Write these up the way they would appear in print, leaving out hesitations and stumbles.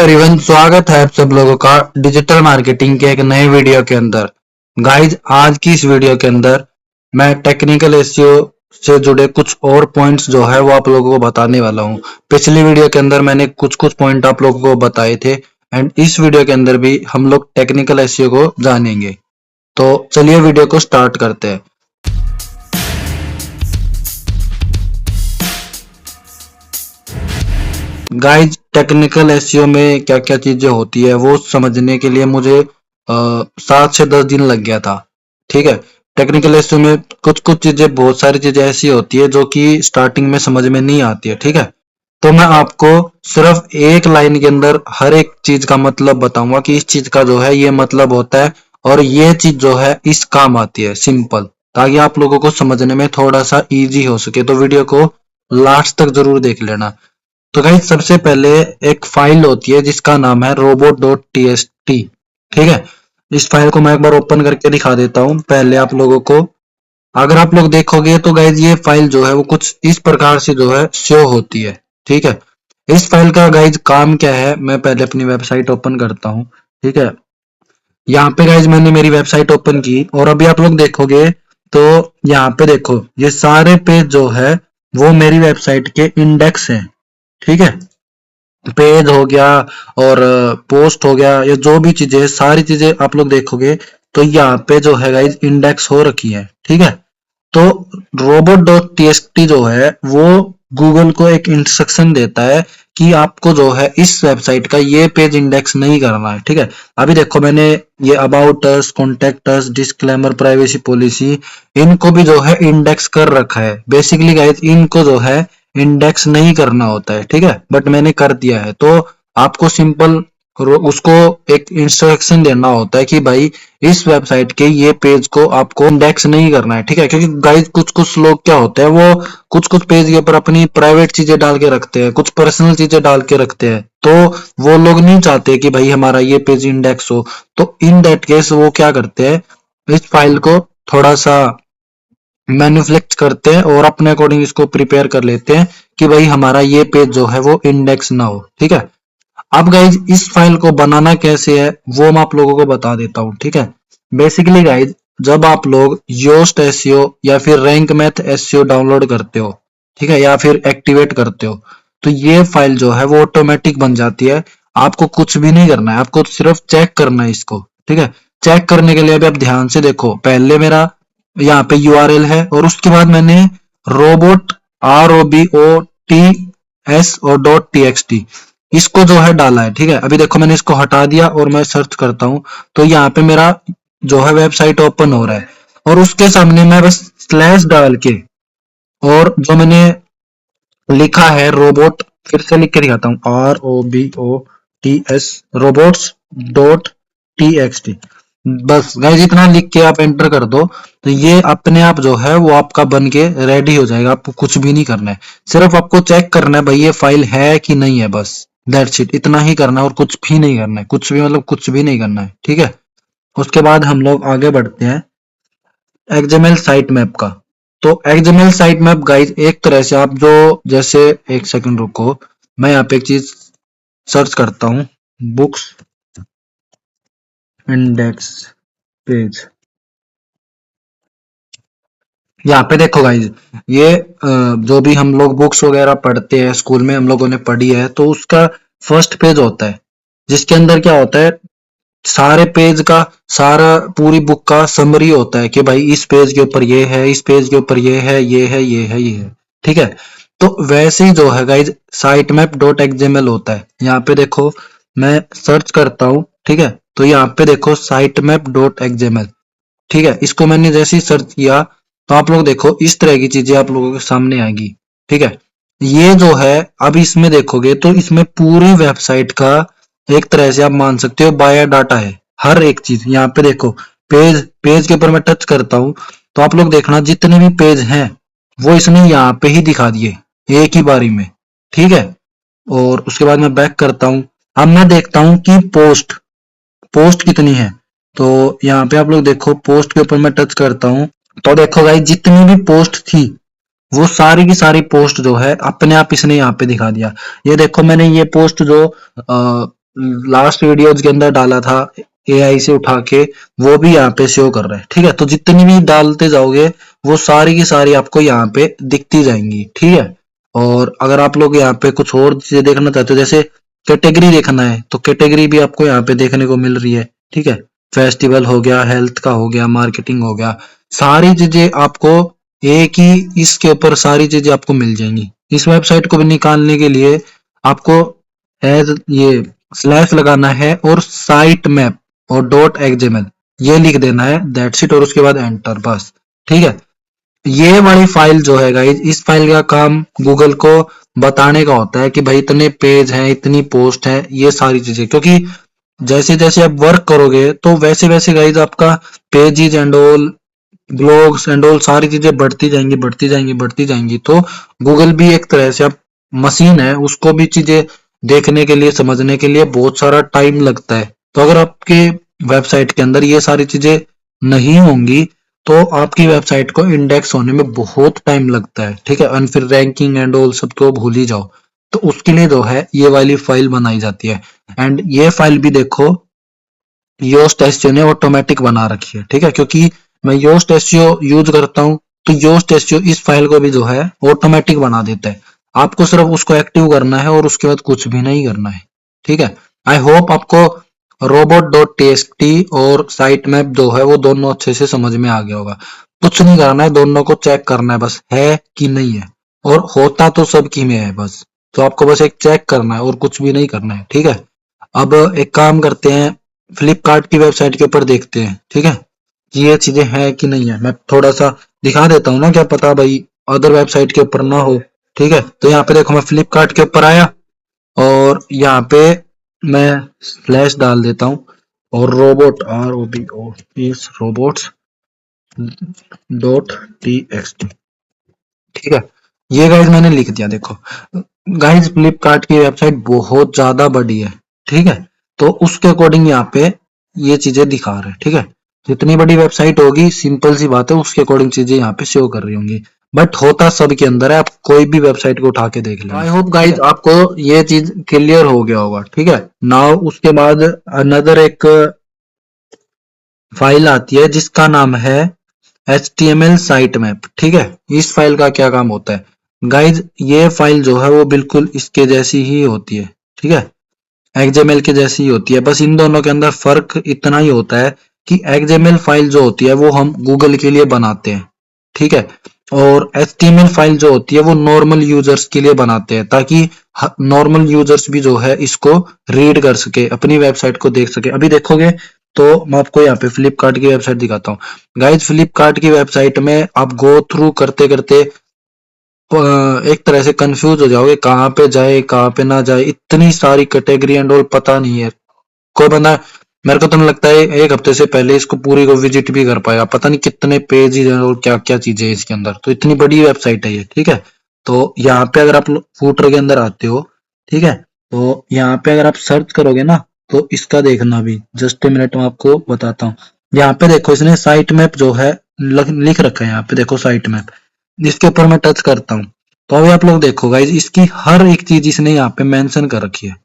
Everyone, स्वागत है आप सब लोगों का डिजिटल मार्केटिंग के एक नए वीडियो के अंदर। गाइज, आज की इस वीडियो के अंदर मैं टेक्निकल एसईओ से जुड़े कुछ और पॉइंट्स जो है वो आप लोगों को बताने वाला हूं। पिछली वीडियो के अंदर मैंने कुछ पॉइंट आप लोगों को बताए थे एंड इस वीडियो के अंदर भी हम लोग टेक्निकल एसईओ को जानेंगे। तो चलिए वीडियो को स्टार्ट करते हैं। गाइज, टेक्निकल एसईओ में क्या क्या चीजें होती है वो समझने के लिए मुझे 7 से 10 दिन लग गया था। ठीक है, टेक्निकल एसईओ में कुछ चीजें, बहुत सारी चीजें ऐसी होती है जो कि स्टार्टिंग में समझ में नहीं आती है। ठीक है, तो मैं आपको सिर्फ एक लाइन के अंदर हर एक चीज का मतलब बताऊंगा कि इस चीज का जो है ये मतलब होता है और ये चीज जो है इस काम आती है, सिंपल, ताकि आप लोगों को समझने में थोड़ा सा इजी हो सके। तो वीडियो को लास्ट तक जरूर देख लेना। तो गाइस, सबसे पहले एक फाइल होती है जिसका नाम है robot.txt। ठीक है, इस फाइल को मैं एक बार ओपन करके दिखा देता हूं पहले आप लोगों को। अगर आप लोग देखोगे तो गाइस ये फाइल जो है वो कुछ इस प्रकार से जो है शो होती है। ठीक है, इस फाइल का गाइस काम क्या है, मैं पहले अपनी वेबसाइट ओपन करता हूं। ठीक है, यहाँ पे गाइस मैंने मेरी वेबसाइट ओपन की और अभी आप लोग देखोगे तो यहाँ पे देखो ये सारे पेज जो है वो मेरी वेबसाइट के इंडेक्स हैं। ठीक है, पेज हो गया और पोस्ट हो गया, ये जो भी चीजें, सारी चीजें आप लोग देखोगे तो यहाँ पे जो है गाइस इंडेक्स हो रखी है। ठीक है, तो robot.txt जो है वो गूगल को एक इंस्ट्रक्शन देता है कि आपको जो है इस वेबसाइट का ये पेज इंडेक्स नहीं करना है। ठीक है, अभी देखो मैंने ये about us, contact us, disclaimer, privacy policy, इनको भी जो है इंडेक्स कर रखा है। बेसिकली गाइस इनको जो है इंडेक्स नहीं करना होता है। ठीक है, बट मैंने कर दिया है। तो आपको सिंपल उसको एक इंस्ट्रक्शन देना होता है कि भाई इस वेबसाइट के ये पेज को आपको इंडेक्स नहीं करना है। ठीक है, क्योंकि गाइस कुछ लोग क्या होते हैं, वो कुछ पेज के ऊपर अपनी प्राइवेट चीजें डाल के रखते हैं, कुछ पर्सनल चीजें डाल के रखते हैं। तो वो लोग नहीं चाहते कि भाई हमारा ये पेज इंडेक्स हो। तो इन दैट केस वो क्या करते हैं, इस फाइल को थोड़ा सा मैन्युफैक्चर करते हैं और अपने अकॉर्डिंग इसको प्रिपेयर कर लेते हैं कि भाई हमारा ये पेज जो है वो इंडेक्स ना हो। ठीक है, अब गाइज इस फाइल को बनाना कैसे है वो मैं आप लोगों को बता देता हूँ। ठीक है, बेसिकली गाइज जब आप लोग योस्ट एसईओ या फिर रैंक मैथ एसईओ डाउनलोड करते हो, ठीक है, या फिर एक्टिवेट करते हो, तो ये फाइल जो है वो ऑटोमेटिक बन जाती है। आपको कुछ भी नहीं करना है, आपको सिर्फ चेक करना है इसको। ठीक है, चेक करने के लिए अभी आप ध्यान से देखो, पहले मेरा यहाँ पे यूआरएल है और उसके बाद मैंने रोबोट ROBOTS और .txt इसको जो है डाला है। ठीक है, अभी देखो मैंने इसको हटा दिया और मैं सर्च करता हूं तो यहाँ पे मेरा जो है वेबसाइट ओपन हो रहा है और उसके सामने मैं बस स्लैश डाल के और जो मैंने लिखा है रोबोट, फिर से लिख के दिखाता हूँ, ROBOTS रोबोट्स .txt, बस गाइस इतना लिख के आप एंटर कर दो तो ये अपने आप जो है वो आपका बन के रेडी हो जाएगा। आपको कुछ भी नहीं करना है, सिर्फ आपको चेक करना है भाई ये फाइल है कि नहीं है, बस दैट्स इट, इतना ही करना है और कुछ भी नहीं करना है, कुछ भी मतलब कुछ भी नहीं करना है। ठीक है, उसके बाद हम लोग आगे बढ़ते हैं एक्सएमएल साइट मैप का। तो एक्सएमएल साइट मैप गाइस एक तरह से आप जो, जैसे एक सेकंड रुको, मैं यहाँ पे एक चीज सर्च करता हूँ, बुक्स इंडेक्स पेज। यहाँ पे देखो गाइज ये जो भी हम लोग बुक्स वगैरह पढ़ते हैं, स्कूल में हम लोगों ने पढ़ी है, तो उसका फर्स्ट पेज होता है जिसके अंदर क्या होता है, सारे पेज का, सारा पूरी बुक का समरी होता है कि भाई इस पेज के ऊपर ये है, इस पेज के ऊपर ये है, ये है, ये है, ये है। ठीक है, तो वैसे ही जो है गाइज साइट मैप .xml होता है। यहाँ पे देखो मैं सर्च करता हूँ, ठीक है, तो यहाँ पे देखो साइट मैप .xml। ठीक है, इसको मैंने जैसे ही सर्च किया तो आप लोग देखो इस तरह की चीजें आप लोगों के सामने आएगी। ठीक है, ये जो है अब इसमें देखोगे तो इसमें पूरी वेबसाइट का एक तरह से आप मान सकते हो बायो डाटा है, हर एक चीज। यहाँ पे देखो पेज के ऊपर मैं टच करता हूँ तो आप लोग देखना जितने भी पेज हैं वो इसने यहाँ पे ही दिखा दिए एक ही बारी में। ठीक है, और उसके बाद मैं बैक करता हूँ। अब मैं देखता हूँ कि पोस्ट कितनी है, तो यहाँ पे आप लोग देखो पोस्ट के ऊपर मैं टच करता हूँ तो देखो गाइस जितनी भी पोस्ट थी वो सारी की सारी पोस्ट जो है अपने आप इसने यहाँ पे दिखा दिया। ये देखो मैंने ये पोस्ट जो लास्ट वीडियोज के अंदर डाला था एआई से उठा के, वो भी यहाँ पे शो कर रहा है। ठीक है, तो जितनी भी डालते जाओगे वो सारी की सारी आपको यहाँ पे दिखती जाएंगी। ठीक है, और अगर आप लोग यहाँ पे कुछ और चीजें देखना चाहते हो, जैसे कैटेगरी देखना है, तो कैटेगरी भी आपको यहाँ पे देखने को मिल रही है। ठीक है, फेस्टिवल हो गया, हेल्थ का हो गया, मार्केटिंग हो गया, सारी चीजें आपको एक ही इसके ऊपर सारी चीजें आपको मिल जाएंगी। इस वेबसाइट को भी निकालने के लिए आपको एज ये स्लैश लगाना है और साइट मैप और डॉट एक्सएमएल ये लिख देना है, दैट्स इट, और उसके बाद एंटर, बस। ठीक है, ये वाली फाइल जो है गाइज, इस फाइल का काम गूगल को बताने का होता है कि भाई इतने पेज हैं, इतनी पोस्ट है, ये सारी चीजें, क्योंकि जैसे जैसे आप वर्क करोगे तो वैसे वैसे गाइज आपका pages and all, blogs and all सारी चीजें बढ़ती जाएंगी, बढ़ती जाएंगी, बढ़ती जाएंगी। तो गूगल भी एक तरह से अब मशीन है, उसको भी चीजें देखने के लिए, समझने के लिए बहुत सारा टाइम लगता है। तो अगर आपके वेबसाइट के अंदर ये सारी चीजें नहीं होंगी तो आपकी वेबसाइट को इंडेक्स होने में बहुत टाइम लगता है। ठीक है, और फिर रैंकिंग एंड ऑल सब तो भूल ही जाओ। तो उसके लिए जो है ये वाली फाइल बनाई जाती है। एंड ये फाइल भी देखो, योस्ट एसईओ ने ऑटोमेटिक बना रखी है। ठीक है, क्योंकि मैं योस्ट एसईओ यूज करता हूँ, तो योस्ट एसईओ इस फाइल को भी जो है ऑटोमेटिक बना देता है। आपको सिर्फ उसको एक्टिव करना है और उसके बाद कुछ भी नहीं करना है। ठीक है, आई होप आपको robot.txt और साइट मैप जो है वो दोनों अच्छे से समझ में आ गया होगा। कुछ नहीं करना है, दोनों को चेक करना है बस, है कि नहीं है, और होता तो सबकी में है बस। तो आपको बस एक चेक करना है और कुछ भी नहीं करना है। ठीक है, अब एक काम करते हैं, फ्लिपकार्ट की वेबसाइट के ऊपर देखते हैं। ठीक है, कि ये चीजें हैं कि नहीं है, मैं थोड़ा सा दिखा देता हूँ ना, क्या पता भाई अदर वेबसाइट के ऊपर ना हो। ठीक है, तो यहाँ पे देखो मैं फ्लिपकार्ट के ऊपर आया और यहाँ पे मैं स्लैश डाल देता हूँ और रोबोट ROBO इस रोबोट्स डॉट TXT। ठीक है, ये गाइज मैंने लिख दिया। देखो गाइज, फ्लिपकार्ट की वेबसाइट बहुत ज्यादा बड़ी है। ठीक है, तो उसके अकॉर्डिंग यहाँ पे ये चीजें दिखा रहे हैं। ठीक है, जितनी बड़ी वेबसाइट होगी, सिंपल सी बात है, उसके अकॉर्डिंग चीजें यहाँ पे शो कर रही होंगी। बट होता सब के अंदर है, आप कोई भी वेबसाइट को उठा के देख लेना। आई होप गाइज आपको ये चीज क्लियर हो गया होगा। ठीक है, नाउ उसके बाद अनदर एक फाइल आती है जिसका नाम है HTML साइट मैप। ठीक है, इस फाइल का क्या काम होता है गाइज, ये फाइल जो है वो बिल्कुल इसके जैसी ही होती है। ठीक है, XML के जैसी ही होती है, बस इन दोनों के अंदर फर्क इतना ही होता है कि XML फाइल जो होती है वो हम गूगल के लिए बनाते हैं। ठीक है, और HTML फाइल जो होती है वो नॉर्मल यूजर्स के लिए बनाते हैं, ताकि नॉर्मल यूजर्स भी जो है इसको रीड कर सके, अपनी वेबसाइट को देख सके। अभी देखोगे तो मैं आपको यहाँ पे फ्लिपकार्ट की वेबसाइट दिखाता हूँ। गाइज, फ्लिपकार्ट की वेबसाइट में आप गो थ्रू करते करते एक तरह से कंफ्यूज हो जाओगे, कहाँ पे जाए कहाँ पे ना जाए, इतनी सारी कैटेगरी एंड ऑल पता नहीं है। कोई बंदा, मेरे को तो नहीं लगता है एक हफ्ते से पहले इसको पूरी को विजिट भी कर पाएगा, पता नहीं कितने पेज ही और क्या क्या चीजें है इसके अंदर, तो इतनी बड़ी वेबसाइट है ये। ठीक है, तो यहाँ पे अगर आप फूटर के अंदर आते हो, ठीक है, तो यहाँ पे अगर आप सर्च करोगे ना, तो इसका देखना भी, जस्ट ए मिनट में आपको बताता हूँ। यहाँ पे देखो इसने साइट मैप जो है लिख रखा है, यहाँ पे देखो साइट मैप, इसके ऊपर मैं टच करता हूँ तो अभी आप लोग देखो गाइज, इसकी हर एक चीज इसने यहाँ पे मेंशन कर रखी है,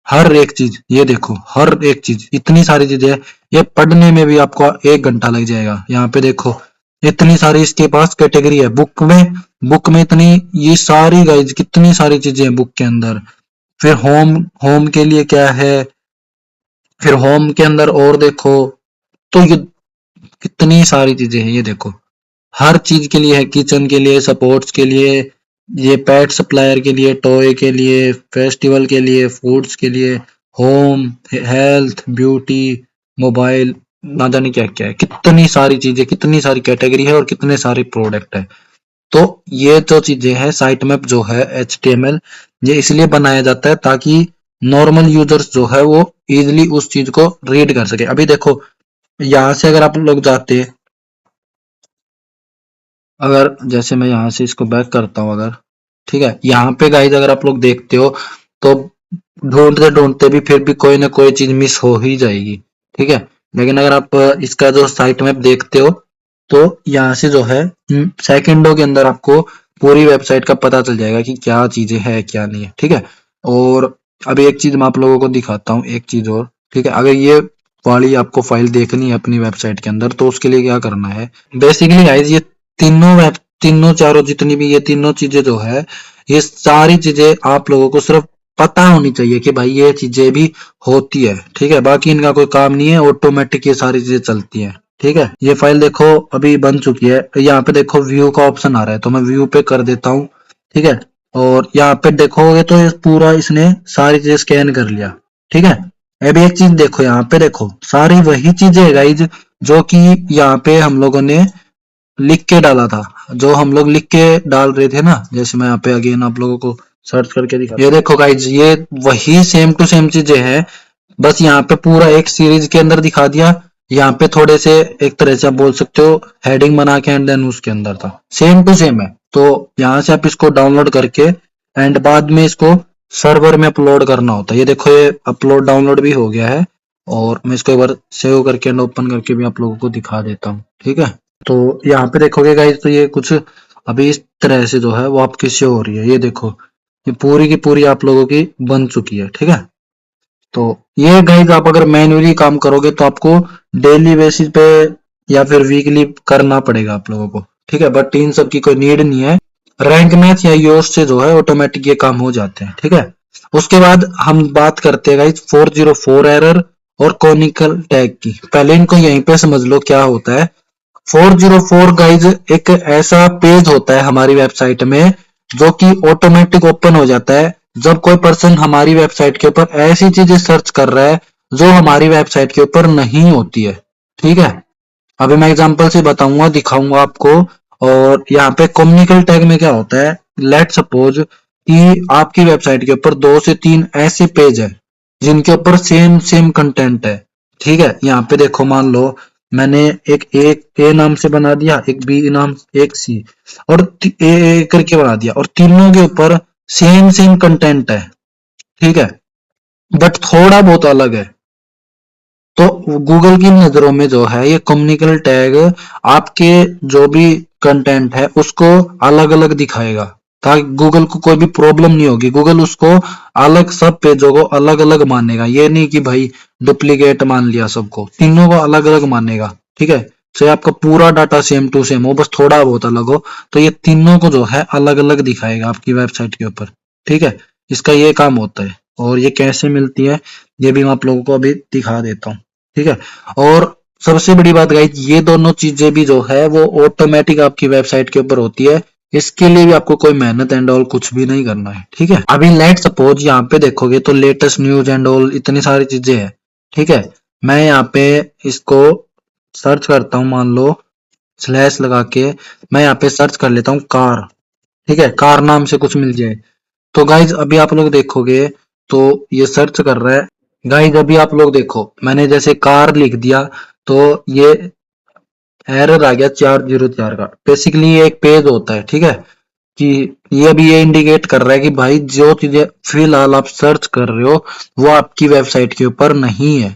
हर एक चीज। ये देखो हर एक चीज, इतनी सारी चीजें हैं, ये पढ़ने में भी आपको 1 घंटा लग जाएगा। यहाँ पे देखो इतनी सारी इसके पास कैटेगरी है, बुक में इतनी, ये सारी गाइज कितनी सारी चीजें हैं बुक के अंदर। फिर होम होम के लिए क्या है, फिर होम के अंदर और देखो, तो ये कितनी सारी चीजें हैं। ये देखो हर चीज के लिए है, किचन के लिए, सपोर्ट्स के लिए, ये पेट सप्लायर के लिए, टॉय के लिए, फेस्टिवल के लिए, फूड्स के लिए, होम, हेल्थ, ब्यूटी, मोबाइल, ना जाने क्या क्या है, कितनी सारी चीजें, कितनी सारी कैटेगरी है और कितने सारे प्रोडक्ट है। तो ये जो चीजें हैं, साइट मैप जो है HTML, ये इसलिए बनाया जाता है ताकि नॉर्मल यूजर्स जो है वो इजिली उस चीज को रीड कर सके। अभी देखो यहाँ से अगर आप लोग जाते, अगर जैसे मैं यहाँ से इसको बैक करता हूँ अगर, ठीक है, यहाँ पे गाइज अगर आप लोग देखते हो तो ढूंढते ढूंढते भी फिर भी कोई ना कोई चीज मिस हो ही जाएगी। ठीक है, लेकिन अगर आप इसका जो साइट मैप देखते हो तो यहाँ से जो है सेकंडों के अंदर आपको पूरी वेबसाइट का पता चल जाएगा कि क्या चीजें है क्या नहीं है। ठीक है, और अभी एक चीज मैं आप लोगों को दिखाता हूँ, एक चीज और, ठीक है। अगर ये वाली आपको फाइल देखनी है अपनी वेबसाइट के अंदर, तो उसके लिए क्या करना है, बेसिकली गाइज ये तीनों चारों जितनी भी ये तीनों चीजें जो है, ये सारी चीजें आप लोगों को सिर्फ पता होनी चाहिए कि भाई ये चीजें भी होती है, ठीक है। बाकी इनका कोई काम नहीं है, ऑटोमेटिक ये सारी चीजें चलती हैं, ठीक है। ये फाइल देखो अभी बन चुकी है, यहाँ पे देखो व्यू का ऑप्शन आ रहा है, तो मैं व्यू पे कर देता हूँ, ठीक है। और यहाँ पे देखोगे तो ये पूरा इसने सारी चीजें स्कैन कर लिया, ठीक है। अभी एक चीज देखो, यहाँ पे देखो सारी वही चीजें है गाइज जो कि यहाँ पे हम लोगों ने लिख के डाला था, जो हम लोग लिख के डाल रहे थे ना। जैसे मैं यहाँ पे अगेन आप लोगों को सर्च करके दिखा, ये देखो गाइज ये वही सेम टू सेम चीजें हैं, बस यहाँ पे पूरा एक सीरीज के अंदर दिखा दिया। यहाँ पे थोड़े से एक तरह से आप बोल सकते हो हेडिंग बना के एंड देन उसके अंदर था, सेम टू सेम है। तो यहाँ से आप इसको डाउनलोड करके एंड बाद में इसको सर्वर में अपलोड करना होता है। ये देखो ये अपलोड डाउनलोड भी हो गया है, और मैं इसको एक बार सेव करके एंड ओपन करके भी आप लोगों को दिखा देता हूँ, ठीक है। तो यहाँ पे देखोगे गाइज, तो ये कुछ अभी इस तरह से जो है वो आपकी शो हो रही है। ये देखो ये पूरी की पूरी आप लोगों की बन चुकी है, ठीक है। तो ये गाइज आप अगर मैन्युअली काम करोगे तो आपको डेली बेसिस पे या फिर वीकली करना पड़ेगा आप लोगों को, ठीक है। बट इन सब की कोई नीड नहीं है, रैंक मैथ या योस से जो है ऑटोमेटिक ये काम हो जाते हैं, ठीक है। उसके बाद हम बात करते हैं गाइज 404 एरर और कॉनिकल टैग की। पहले इनको यहीं पे समझ लो क्या होता है। 404 गाइज एक ऐसा पेज होता है हमारी वेबसाइट में जो कि ऑटोमेटिक ओपन हो जाता है जब कोई पर्सन हमारी वेबसाइट के ऊपर ऐसी चीजें सर्च कर रहा है जो हमारी वेबसाइट के ऊपर नहीं होती है, ठीक है। अभी मैं एग्जांपल से बताऊंगा, दिखाऊंगा आपको। और यहाँ पे कम्युनिकल टैग में क्या होता है, लेट सपोज कि आपकी वेबसाइट के ऊपर 2 से 3 ऐसे पेज है जिनके ऊपर सेम सेम कंटेंट है, ठीक है। यहाँ पे देखो मान लो मैंने एक ए नाम से बना दिया, एक बी नाम, एक सी, और ए करके बना दिया, और तीनों के ऊपर सेम सेम कंटेंट है, ठीक है, बट थोड़ा बहुत अलग है। तो गूगल की नजरों में जो है ये कम्युनिकल टैग आपके जो भी कंटेंट है उसको अलग अलग दिखाएगा, ताकि गूगल को कोई भी प्रॉब्लम नहीं होगी। गूगल उसको अलग, सब पेजों को अलग अलग मानेगा, ये नहीं कि भाई डुप्लीकेट मान लिया सबको, तीनों को अलग अलग मानेगा, ठीक है। चाहे आपका पूरा डाटा सेम टू सेम हो, बस थोड़ा बहुत अलग हो, तो ये तीनों को जो है अलग अलग दिखाएगा आपकी वेबसाइट के ऊपर, ठीक है। इसका ये काम होता है। और ये कैसे मिलती है ये भी मैं आप लोगों को अभी दिखा देता हूँ, ठीक है। और सबसे बड़ी बात गाइस, ये दोनों चीजें भी जो है वो ऑटोमेटिक आपकी वेबसाइट के ऊपर होती है। इसके लिए भी आपको कोई मेहनत एंड ऑल कुछ भी नहीं करना है, ठीक है। अभी लेट सपोज यहाँ पे देखोगे तो लेटेस्ट न्यूज एंड ऑल इतनी सारी चीजें हैं, ठीक है। मैं यहाँ पे इसको सर्च करता हूँ, मान लो स्लैश लगा के मैं यहाँ पे सर्च कर लेता हूँ कार, ठीक है। कार नाम से कुछ मिल जाए तो गाइज अभी आप लोग देखोगे तो ये सर्च कर रहा है। गाइज अभी आप लोग देखो, मैंने जैसे कार लिख दिया तो ये एरर आ गया 404 का। बेसिकली ये एक पेज होता है, ठीक है, कि ये अभी ये इंडिकेट कर रहा है कि भाई जो चीजें फिलहाल आप सर्च कर रहे हो वो आपकी वेबसाइट के ऊपर नहीं है,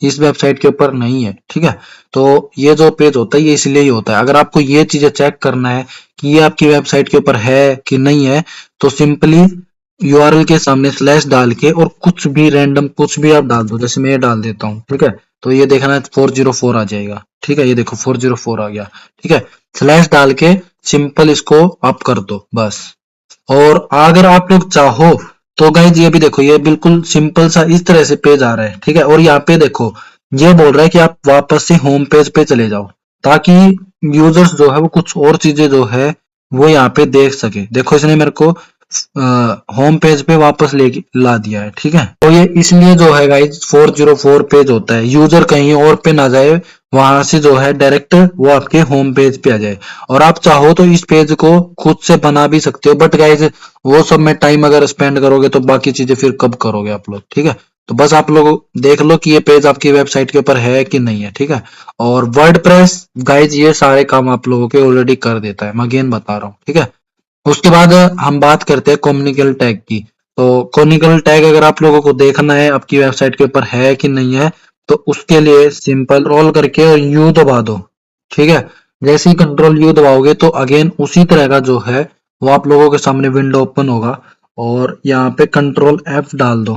इस वेबसाइट के ऊपर नहीं है, ठीक है। तो ये जो पेज होता है ये इसलिए ही होता है। अगर आपको ये चीजें चेक करना है कि ये आपकी वेबसाइट के ऊपर है कि नहीं है, तो सिंपली यूआरएल के सामने स्लैश डाल के और कुछ भी रैंडम कुछ भी आप डाल दो, जैसे मैं ये डाल देता हूँ, ठीक है। तो ये देखना 404 आ जाएगा, ठीक है। ये देखो 404 आ गया, ठीक है। स्लैश डाल के सिंपल इसको आप कर दो बस। और अगर आप लोग चाहो तो गाइज ये भी देखो, ये बिल्कुल सिंपल सा इस तरह से पेज आ रहा है, ठीक है। और यहाँ पे देखो ये बोल रहा है कि आप वापस से होम पेज पे चले जाओ, ताकि यूजर्स जो है वो कुछ और चीजें जो है वो यहाँ पे देख सके। देखो इसने मेरे को होम पेज पे वापस ले ला दिया है, ठीक है। तो ये इसलिए जो है गाइज 404 पेज होता है, यूजर कहीं और पे ना जाए, वहां से जो है डायरेक्ट वो आपके होम पेज पे आ जाए। और आप चाहो तो इस पेज को खुद से बना भी सकते हो, बट गाइज वो सब में टाइम अगर स्पेंड करोगे तो बाकी चीजें फिर कब करोगे आप लोग, ठीक है। तो बस आप लोग देख लो कि ये पेज आपकी वेबसाइट के ऊपर है कि नहीं है, ठीक है। और वर्डप्रेस गाइज ये सारे काम आप लोगों के ऑलरेडी कर देता है, मैं अगेन बता रहा हूँ, ठीक है। उसके बाद हम बात करते हैं कॉम्युनिकल टैग की। तो कॉम्युनिकल टैग अगर आप लोगों को देखना है आपकी वेबसाइट के ऊपर है कि नहीं है, तो उसके लिए सिंपल रोल करके और यू दबा दो, ठीक है। जैसे ही कंट्रोल यू दबाओगे तो अगेन उसी तरह का जो है वो आप लोगों के सामने विंडो ओपन होगा। और यहाँ पे कंट्रोल F डाल दो,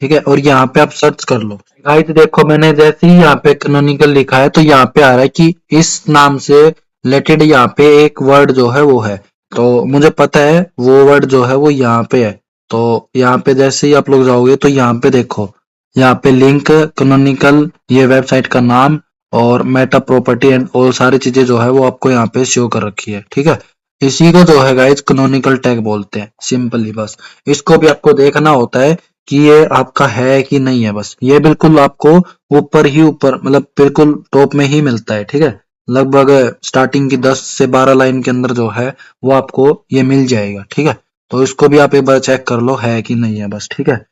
ठीक है, और यहाँ पे आप सर्च कर लो। गाइस देखो मैंने जैसे ही यहाँ पे कैनोनिकल लिखा है तो यहाँ पे आ रहा है कि इस नाम से रिलेटेड यहाँ पे एक वर्ड जो है वो है, तो मुझे पता है वो वर्ड जो है वो यहाँ पे है। तो यहाँ पे जैसे ही आप लोग जाओगे तो यहाँ पे देखो, यहाँ पे लिंक कैनोनिकल, ये वेबसाइट का नाम और मेटा प्रॉपर्टी एंड और सारी चीजें जो है वो आपको यहाँ पे शो कर रखी है, ठीक है। इसी को जो है गाइस कैनोनिकल टैग बोलते हैं सिंपली। बस इसको भी आपको देखना होता है कि ये आपका है कि नहीं है। बस ये बिल्कुल आपको ऊपर ही ऊपर मतलब बिल्कुल टॉप में ही मिलता है, ठीक है। लगभग स्टार्टिंग की 10 से 12 लाइन के अंदर जो है वो आपको ये मिल जाएगा, ठीक है। तो इसको भी आप एक बार चेक कर लो है कि नहीं है, बस ठीक है।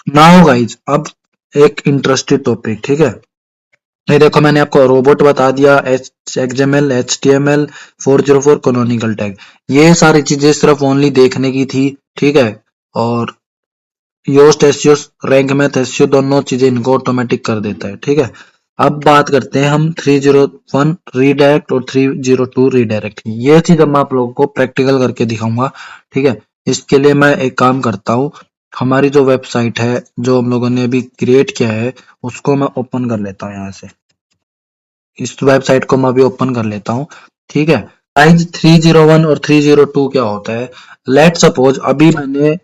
नाउ गाइज अब एक इंटरेस्टेड टॉपिक, ठीक है। ये देखो मैंने आपको रोबोट बता दिया, XML, HTML, 404 कैनोनिकल टैग, ये सारी चीजें सिर्फ ओनली देखने की थी, ठीक है। और Yoast SEO, Rank Math SEO दोनों चीजें इनको ऑटोमेटिक कर देता है, ठीक है। अब बात करते हैं हम 301 रीडायरेक्ट और 302 रीडायरेक्ट की। ये चीज अब मैं आप लोगों को प्रैक्टिकल करके दिखाऊंगा, ठीक है। इसके लिए मैं एक काम करता हूँ, हमारी जो वेबसाइट है जो हम लोगों ने अभी क्रिएट किया है उसको मैं ओपन कर लेता हूँ यहाँ से। इस वेबसाइट को मैं अभी ओपन कर लेता हूँ, ठीक है। गाइस 301 और 302 क्या होता है? लेट सपोज अभी मैंने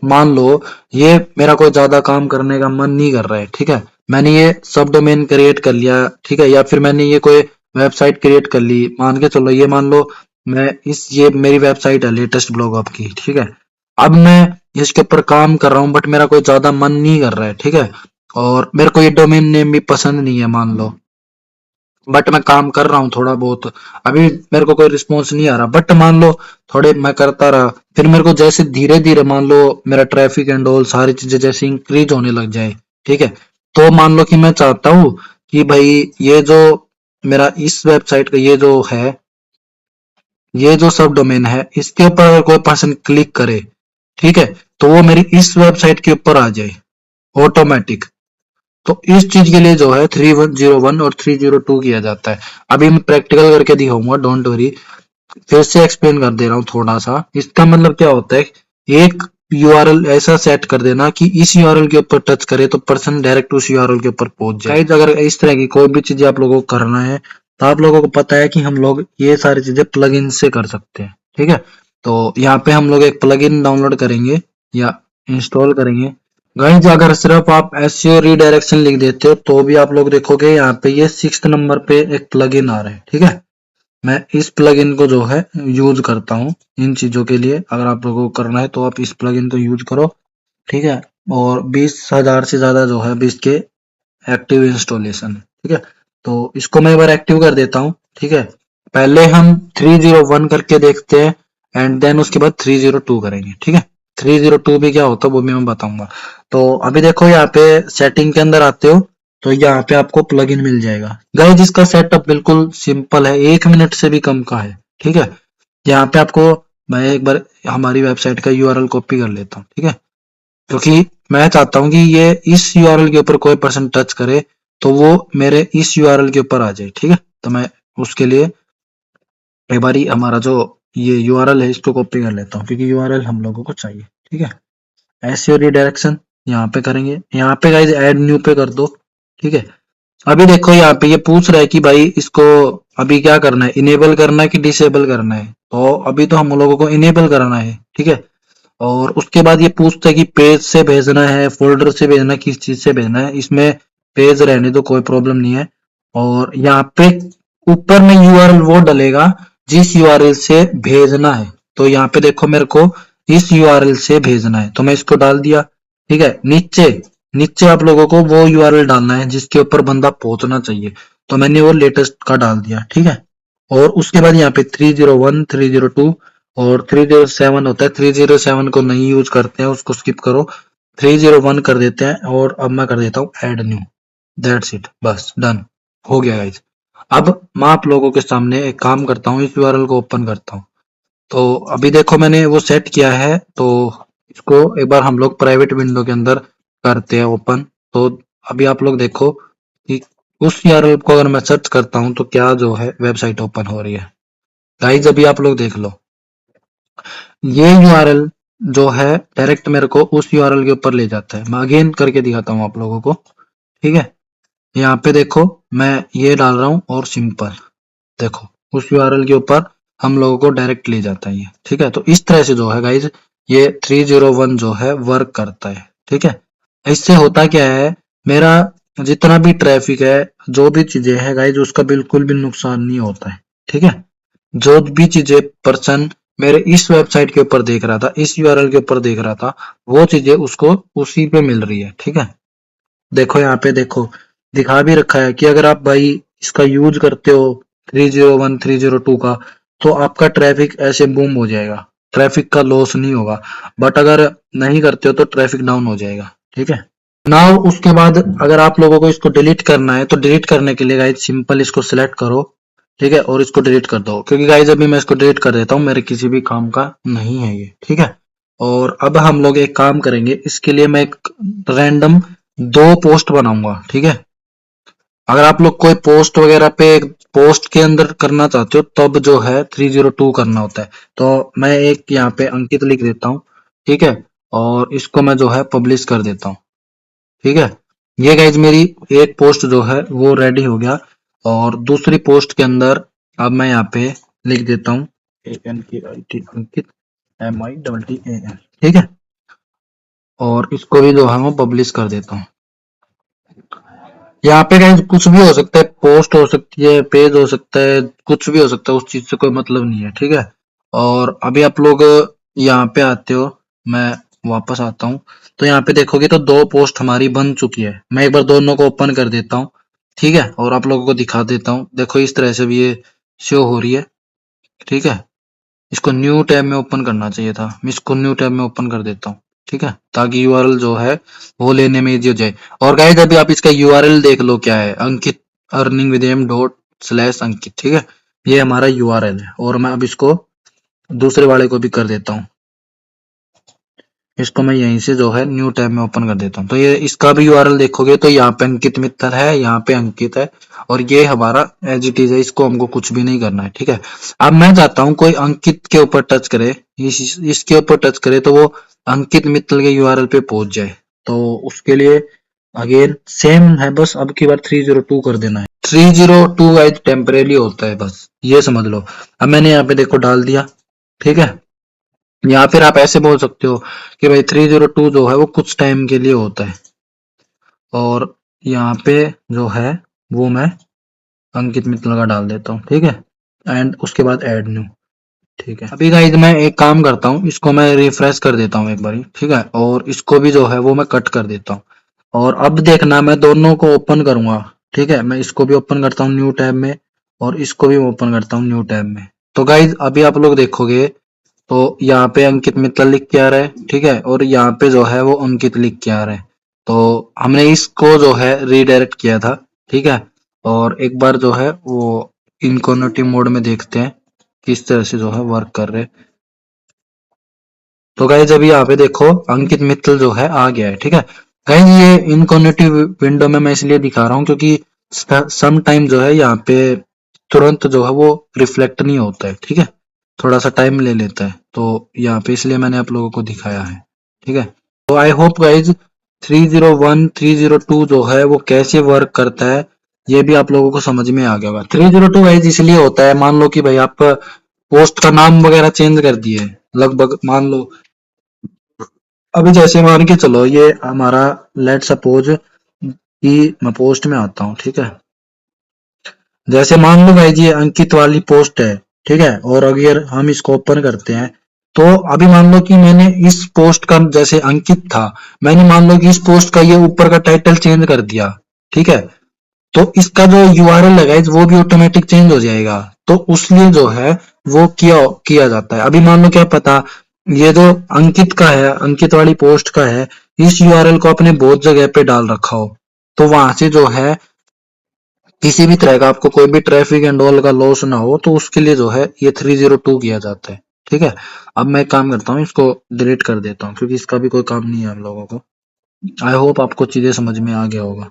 मान लो ये मेरा कोई ज्यादा काम करने का मन नहीं कर रहा है, ठीक है। मैंने ये सब डोमेन क्रिएट कर लिया, ठीक है, या फिर मैंने ये कोई वेबसाइट क्रिएट कर ली, मान के चलो ये मान लो मैं ये मेरी वेबसाइट है लेटेस्ट ब्लॉग अप की, ठीक है। अब मैं इसके ऊपर काम कर रहा हूँ बट मेरा कोई ज्यादा मन नहीं कर रहा है, ठीक है। और मेरे को ये डोमेन नेम भी पसंद नहीं है मान लो, बट मैं काम कर रहा हूँ थोड़ा बहुत, अभी मेरे को कोई रिस्पॉन्स नहीं आ रहा, बट मान लो थोड़े मैं करता रहा, फिर मेरे को जैसे धीरे धीरे मान लो मेरा ट्रैफिक एंड ऑल सारी चीजें जैसे इंक्रीज होने लग जाए, ठीक है। तो मान लो कि मैं चाहता हूँ कि भाई ये जो मेरा इस वेबसाइट का ये जो सब डोमेन है इसके ऊपर अगर कोई पर्सन क्लिक करे, ठीक है, तो वो मेरी इस वेबसाइट के ऊपर आ जाए ऑटोमेटिक। तो इस चीज के लिए जो है 301 और 302 किया जाता है। अभी मैं प्रैक्टिकल करके दिखाऊंगा, डोंट वरी। फिर से एक्सप्लेन कर दे रहा हूँ थोड़ा सा। इसका मतलब क्या होता है, एक यूआरएल ऐसा सेट कर देना कि इस यूआरएल के ऊपर टच करे तो पर्सन डायरेक्ट उस यूआरएल के ऊपर पहुंच जाए। Guys, अगर इस तरह की कोई भी चीजें आप लोगों को करना है तो आप लोगों को पता है कि हम लोग ये सारी चीजें प्लगइन से कर सकते हैं, ठीक है। तो यहाँ पे हम लोग एक प्लगइन डाउनलोड करेंगे या इंस्टॉल करेंगे। गाइस अगर सिर्फ आप एसईओ रीडायरेक्शन लिख देते हो तो भी आप लोग देखोगे यहाँ पे ये 6th नंबर पे एक प्लगइन आ रहा है, ठीक है। मैं इस प्लगइन को जो है यूज करता हूँ इन चीजों के लिए। अगर आप लोगों को करना है तो आप इस प्लगइन को यूज करो, ठीक है। और 20,000 से ज्यादा जो है 20 के एक्टिव इंस्टॉलेशन, ठीक है। तो इसको मैं एक बार एक्टिव कर देता हूँ, ठीक है। पहले हम 301 करके देखते हैं एंड देन उसके बाद 302 करेंगे, ठीक है। 302 भी क्या होता है वो भी मैं बताऊंगा। तो अभी देखो यहाँ पे सेटिंग के अंदर आते हो तो यहाँ पे आपको प्लगइन मिल जाएगा। गाइस इसका सेटअप बिल्कुल सिंपल है, 1 मिनट से भी कम का है, ठीक है। यहाँ पे आपको मैं एक बार हमारी वेबसाइट का यूआरएल कॉपी कर लेता हूँ, ठीक है, क्योंकि मैं चाहता हूँ कि ये इस यूआरएल के ऊपर कोई पर्सन टच करे तो वो मेरे इस यूआरएल के ऊपर आ जाए, ठीक है। तो मैं उसके लिए एक बारी हमारा जो ये यूआरएल है इसको कॉपी कर लेता हूँ क्योंकि यूआरएल हम लोगों को चाहिए, ठीक है। एसईओ रिडायरेक्शन यहाँ पे करेंगे, यहाँ पे गाइस ऐड न्यू पे कर दो, ठीक है। अभी देखो यहाँ पे ये पूछ रहा है कि भाई इसको अभी क्या करना है, इनेबल करना है कि डिसेबल करना है। तो अभी तो हम लोगों को इनेबल करना है, ठीक है। और उसके बाद ये पूछता है कि पेज से भेजना है, फोल्डर से भेजना है, किस चीज से भेजना है। इसमें पेज रहने दो, कोई प्रॉब्लम नहीं है। और यहाँ पे ऊपर में यूआरएल वो डलेगा जिस यूआरएल से भेजना है। तो यहाँ पे देखो मेरे को इस यूआरएल से भेजना है तो मैं इसको डाल दिया, ठीक है। नीचे नीचे आप लोगों को वो यूआरएल डालना है जिसके ऊपर बंदा पहुंचना चाहिए, तो मैंने वो लेटेस्ट का डाल दिया, ठीक है। और उसके बाद यहाँ पे 301, 302 और 307 होता है। 307 को नहीं यूज करते हैं, उसको स्किप करो। 301 कर देते हैं और अब मैं कर देता हूँ ऐड न्यू, दैट्स इट, बस डन हो गया गाइस। अब मैं आप लोगों के सामने एक काम करता हूँ, इस यूआरएल को ओपन करता हूँ। तो अभी देखो मैंने वो सेट किया है, तो इसको एक बार हम लोग प्राइवेट विंडो के अंदर करते हैं ओपन। तो अभी आप लोग देखो कि उस यूआरएल को अगर मैं सर्च करता हूँ तो क्या जो है वेबसाइट ओपन हो रही है। गाइस अभी आप लोग देख लो, ये यूआरएल जो है डायरेक्ट मेरे को उस यूआरएल के ऊपर ले जाता है। मैं अगेन करके दिखाता हूँ आप लोगों को, ठीक है। यहाँ पे देखो मैं ये डाल रहा हूँ और सिंपल देखो उस यूआरएल के ऊपर हम लोगों को डायरेक्ट ले जाता है ये, ठीक है। तो इस तरह से जो है गाइज ये 301 जो है वर्क करता है, ठीक है। इससे होता क्या है, मेरा जितना भी ट्रैफिक है, जो भी चीजें है गाइज, उसका बिल्कुल भी नुकसान नहीं होता है, ठीक है। जो भी चीजें पर्सन मेरे इस वेबसाइट के ऊपर देख रहा था, इस यूआरएल के ऊपर देख रहा था, वो चीजें उसको उसी पे मिल रही है, ठीक है। देखो यहाँ पे देखो दिखा भी रखा है कि अगर आप भाई इसका यूज करते हो 301 302 का, तो आपका ट्रैफिक ऐसे बूम हो जाएगा, ट्रैफिक का लॉस नहीं होगा। बट अगर नहीं करते हो तो ट्रैफिक डाउन हो जाएगा, ठीक है। नाउ उसके बाद अगर आप लोगों को इसको डिलीट करना है, तो डिलीट करने के लिए गाइज सिंपल इसको सिलेक्ट करो, ठीक है, और इसको डिलीट कर दो। क्योंकि गाइज अभी मैं इसको डिलीट कर देता हूँ, मेरे किसी भी काम का नहीं है ये, ठीक है। और अब हम लोग एक काम करेंगे, इसके लिए मैं एक रैंडम 2 पोस्ट बनाऊंगा, ठीक है। अगर आप लोग कोई पोस्ट वगैरह पे पोस्ट के अंदर करना चाहते हो तब जो है 302 करना होता है। तो मैं एक यहाँ पे अंकित लिख देता हूँ, ठीक है, और इसको मैं जो है पब्लिश कर देता हूँ, ठीक है। ये गाइज मेरी एक पोस्ट जो है वो रेडी हो गया। और दूसरी पोस्ट के अंदर अब मैं यहाँ पे लिख देता हूँ ANKIT अंकित MITTAN, ठीक है। और इसको भी जो है मैं पब्लिश कर देता हूँ। यहाँ पे गाइस कुछ भी हो सकता है, पोस्ट हो सकती है, पेज हो सकता है, कुछ भी हो सकता है, उस चीज से कोई मतलब नहीं है, ठीक है। और अभी आप लोग यहाँ पे आते हो, मैं वापस आता हूँ, तो यहाँ पे देखोगे तो 2 पोस्ट हमारी बन चुकी है। मैं एक बार दोनों को ओपन कर देता हूँ, ठीक है, और आप लोगों को दिखा देता हूँ। देखो इस तरह से भी ये शो हो रही है, ठीक है। इसको न्यू टैब में ओपन करना चाहिए था, मैं इसको न्यू टैब में ओपन कर देता हूँ, ठीक है, ताकि यूआरएल जो है वो लेने में इजी हो जाए। और गाइस अभी आप इसका यूआरएल देख लो क्या है, Ankit earning with M dot slash Ankit, ठीक है। ये हमारा यूआरएल है। और मैं अब इसको दूसरे वाले को भी कर देता हूँ, इसको मैं यहीं से जो है न्यू टैब में ओपन कर देता हूँ। तो ये इसका भी यूआरएल देखोगे तो यहाँ पे अंकित मित्तल है, यहाँ पे अंकित है, और ये हमारा एज इट इज है, इसको हमको कुछ भी नहीं करना है, ठीक है। अब मैं चाहता हूँ कोई अंकित के ऊपर टच करे, इसके ऊपर टच करे तो वो अंकित मित्तल के यूआरएल पे पहुंच जाए। तो उसके लिए अगेन सेम है, बस अब की बार 302 कर देना है। 302 गाइस टेम्परेरी होता है, बस ये समझ लो। अब मैंने यहाँ पे देखो डाल दिया, ठीक है। या फिर आप ऐसे बोल सकते हो कि भाई 302 जो है वो कुछ टाइम के लिए होता है। और यहाँ पे जो है वो मैं अंकित मित्तल का डाल देता हूँ, ठीक है। एंड उसके बाद ऐड न्यू, ठीक है। अभी गाइस मैं एक काम करता हूँ, इसको मैं रिफ्रेश कर देता हूँ एक बारी, ठीक है, और इसको भी जो है वो मैं कट कर देता हूँ। और अब देखना मैं दोनों को ओपन करूंगा, ठीक है। मैं इसको भी ओपन करता हूँ न्यू टैब में, और इसको भी ओपन करता हूँ न्यू टैब में। तो गाइज अभी आप लोग देखोगे तो यहाँ पे अंकित मित्तल लिख के आ रहा है, ठीक है, और यहाँ पे जो है वो अंकित लिख के आ रहा है। तो हमने इसको जो है रीडायरेक्ट किया था, ठीक है। और एक बार जो है वो इनकॉग्निटिव मोड में देखते हैं किस तरह से जो है वर्क कर रहे हैं। तो गाइज अभी यहाँ पे देखो अंकित मित्तल जो है आ गया है, ठीक है। गाइज ये इनकॉग्निटिव विंडो में मैं इसलिए दिखा रहा हूँ क्योंकि सम टाइम जो है यहाँ पे तुरंत जो है वो रिफ्लेक्ट नहीं होता है, ठीक है, थोड़ा सा टाइम ले लेता है। तो यहाँ पे इसलिए मैंने आप लोगों को दिखाया है, ठीक है। तो आई होप गाइज 301 302 जो है वो कैसे वर्क करता है ये भी आप लोगों को समझ में आ गया होगा। 302 गाइज इसलिए होता है, मान लो कि भाई आप पोस्ट का नाम वगैरह चेंज कर दिए, लगभग मान लो अभी जैसे मान के चलो ये हमारा लेट सपोज कि मैं पोस्ट में आता हूँ, ठीक है। जैसे मान लो भाई ये अंकित वाली पोस्ट है, ठीक है, और अगर हम इसको ओपन करते हैं तो अभी मान लो कि मैंने इस पोस्ट का जैसे अंकित था, मैंने मान लो कि इस पोस्ट का ये ऊपर का टाइटल चेंज कर दिया, ठीक है, तो इसका जो यूआरएल है गाइस वो भी ऑटोमेटिक चेंज हो जाएगा। तो उसलिए जो है वो किया किया जाता है। अभी मान लो क्या पता ये जो अंकित का है, अंकित वाली पोस्ट का है, इस यूआरएल को अपने बहुत जगह पे डाल रखा हो, तो वहां से जो है किसी भी तरह का आपको कोई भी ट्रैफिक एंड ऑल का लॉस ना हो, तो उसके लिए जो है ये 302 किया जाता है, ठीक है। अब मैं एक काम करता हूँ, इसको डिलीट कर देता हूँ क्योंकि इसका भी कोई काम नहीं है हम लोगों को। आई होप आपको चीजें समझ में आ गया होगा।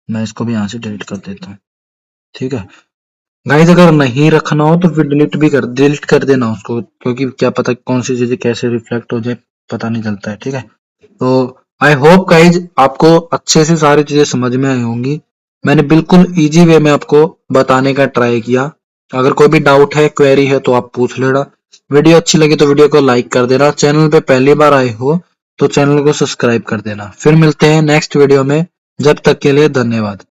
मैं इसको भी यहाँ से डिलीट कर देता हूँ, ठीक है। गाइस अगर नहीं रखना हो तो फिर डिलीट कर देना उसको, क्योंकि क्या पता कौन सी चीजें कैसे रिफ्लेक्ट हो जाए, पता नहीं चलता है। ठीक है, तो आई होप गाइज आपको अच्छे से सारी चीजें समझ में आई होंगी। मैंने बिल्कुल इजी वे में आपको बताने का ट्राई किया। अगर कोई भी डाउट है, क्वेरी है तो आप पूछ लेना। वीडियो अच्छी लगी तो वीडियो को लाइक कर देना। चैनल पे पहली बार आए हो तो चैनल को सब्सक्राइब कर देना। फिर मिलते हैं नेक्स्ट वीडियो में, जब तक के लिए धन्यवाद।